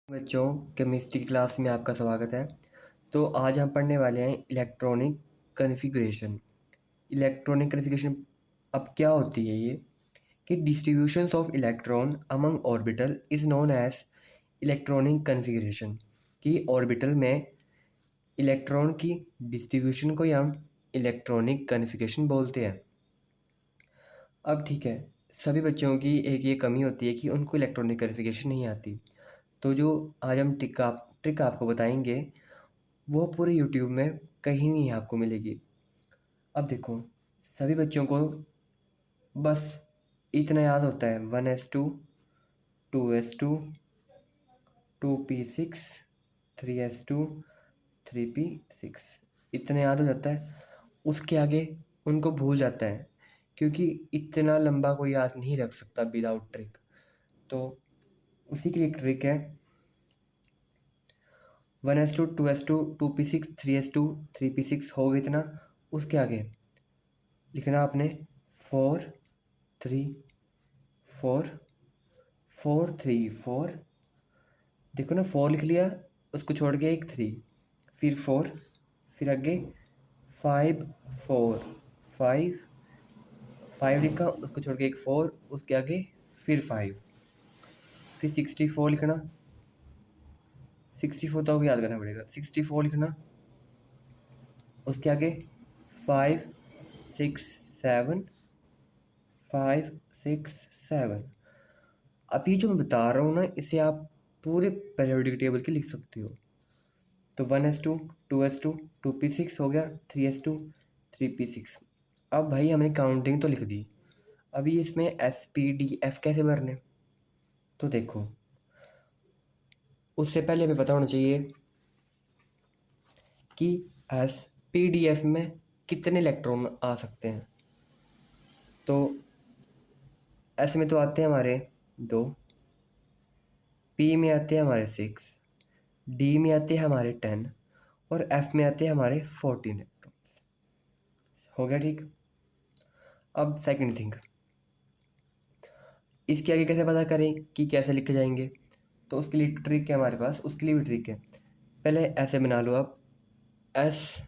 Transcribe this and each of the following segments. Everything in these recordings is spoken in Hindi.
बच्चों, केमिस्ट्री क्लास में आपका स्वागत है। तो आज हम पढ़ने वाले हैं इलेक्ट्रॉनिक कन्फिग्रेशन। इलेक्ट्रॉनिक कन्फिग्रेशन अब क्या होती है ये कि distributions of electron among orbital is known as electronic configuration. कि ऑर्बिटल में इलेक्ट्रॉन की डिस्ट्रीब्यूशन को ही हम इलेक्ट्रॉनिक कन्फिग्रेशन बोलते हैं। अब ठीक है, सभी बच्चों की एक ये कमी होती है कि उनको इलेक्ट्रॉनिक कन्फिग्रेशन नहीं आती। तो जो आज हम ट्रिक आपको बताएंगे वो पूरे यूट्यूब में कहीं नहीं आपको मिलेगी। अब देखो, सभी बच्चों को बस इतना याद होता है 1s2 2s2 2p6 3s2 3p6, इतना याद हो जाता है। उसके आगे उनको भूल जाता है क्योंकि इतना लंबा कोई याद नहीं रख सकता विदाउट ट्रिक। तो उसी की एक ट्रिक है 1s2 2s2 2p6 3s2 3p6 हो गया इतना। उसके आगे लिखना आपने 4 3 4 4 3 4। देखो ना, 4 लिख लिया, उसको छोड़ के एक 3, फिर 4, फिर आगे 5 4 5 5 लिखा, उसको छोड़ के एक 4, उसके आगे फिर 5, फिर 64 लिखना। 64 तो आपको याद करना पड़ेगा। 64 लिखना, उसके आगे 5 6 7 5 6 7। अब ये जो मैं बता रहा हूँ ना, इसे आप पूरे पीरियोडिक टेबल के लिख सकते हो। तो 1s2 2s2 2p6 हो गया, 3s2 3p6। अब भाई हमने काउंटिंग तो लिख दी, अभी इसमें SPDF कैसे भरने? तो देखो, उससे पहले हमें पता होना चाहिए कि SPDF में कितने इलेक्ट्रॉन आ सकते हैं। तो S में तो आते हैं हमारे 2, P में आते हैं हमारे 6, D में आते हैं हमारे 10 और F में आते हैं हमारे 14 इलेक्ट्रॉन्स। हो गया ठीक। अब सेकंड थिंग, इसके आगे कैसे पता करें कि कैसे लिखे जाएंगे? तो उसके लिए ट्रिक है हमारे पास, उसके लिए भी ट्रिक है। पहले ऐसे बना लो आप, SDF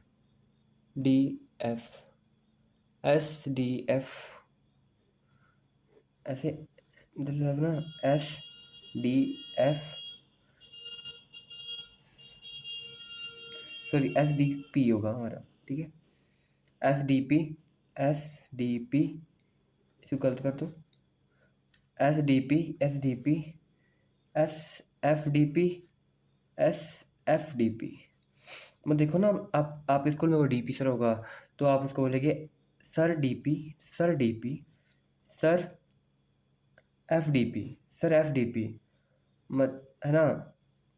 SDF, ऐसे मतलब ना SDF, सॉरी SDP होगा हमारा, ठीक है। SDP SDP, इसको गलत कर दो, SDP SDP SFDP SFDP। मैं देखो ना, आप स्कूल में वो DP सर होगा तो आप उसको बोलेंगे sir DP sir DP sir FDP sir FDP, मत है ना।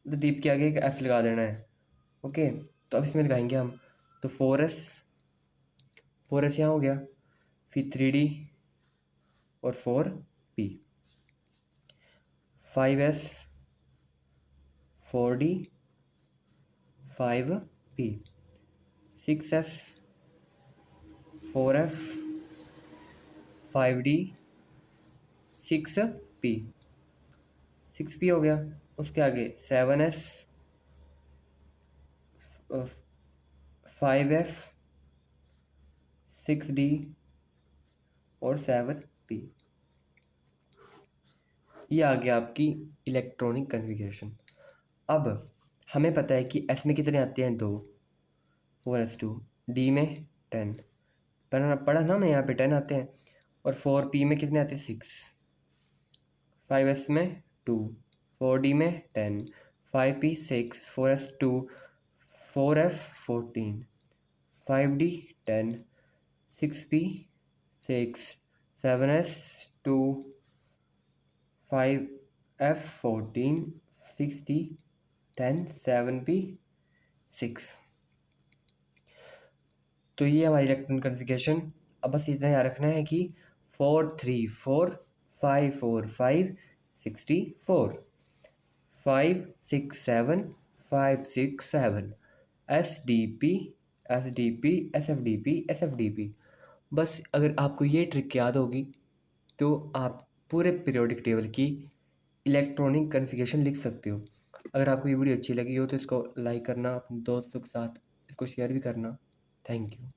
तो डीप के आगे एक F लगा देना है। ओके, तो अब इसमें लगाएंगे हम। तो 4S यहाँ हो गया, फिर 3D और 4P, 5S 4D 5P, 6S 4F 5D 6P 6P हो गया। उसके आगे 7S 5F 6D और 7P। ये आ गया आपकी इलेक्ट्रॉनिक कन्फिग्रेशन। अब हमें पता है कि S में कितने आते हैं 2, 4s2, D में 10, पढ़ा ना मैं, यहाँ पे 10 आते हैं। और 4P में कितने आते हैं 6, 5S में 2, 4D में 10, 5P 6, 4S 2, 4F 14, 5D 10, 6P 6, 7S 2, 5F 14, 6D 10, 7P 6। तो ये हमारी इलेक्ट्रॉन कन्फिग्रेशन। अब बस इतना याद रखना है कि 4 3 4 5 4 5 64, 5 6 7 5 6 7, SDP SDP SFDP SFDP। बस अगर आपको ये ट्रिक याद होगी तो आप पूरे पीरियोडिक टेबल की इलेक्ट्रॉनिक कन्फिग्रेशन लिख सकते हो। अगर आपको ये वीडियो अच्छी लगी हो तो इसको लाइक करना, अपने दोस्तों के साथ इसको शेयर भी करना। Thank you.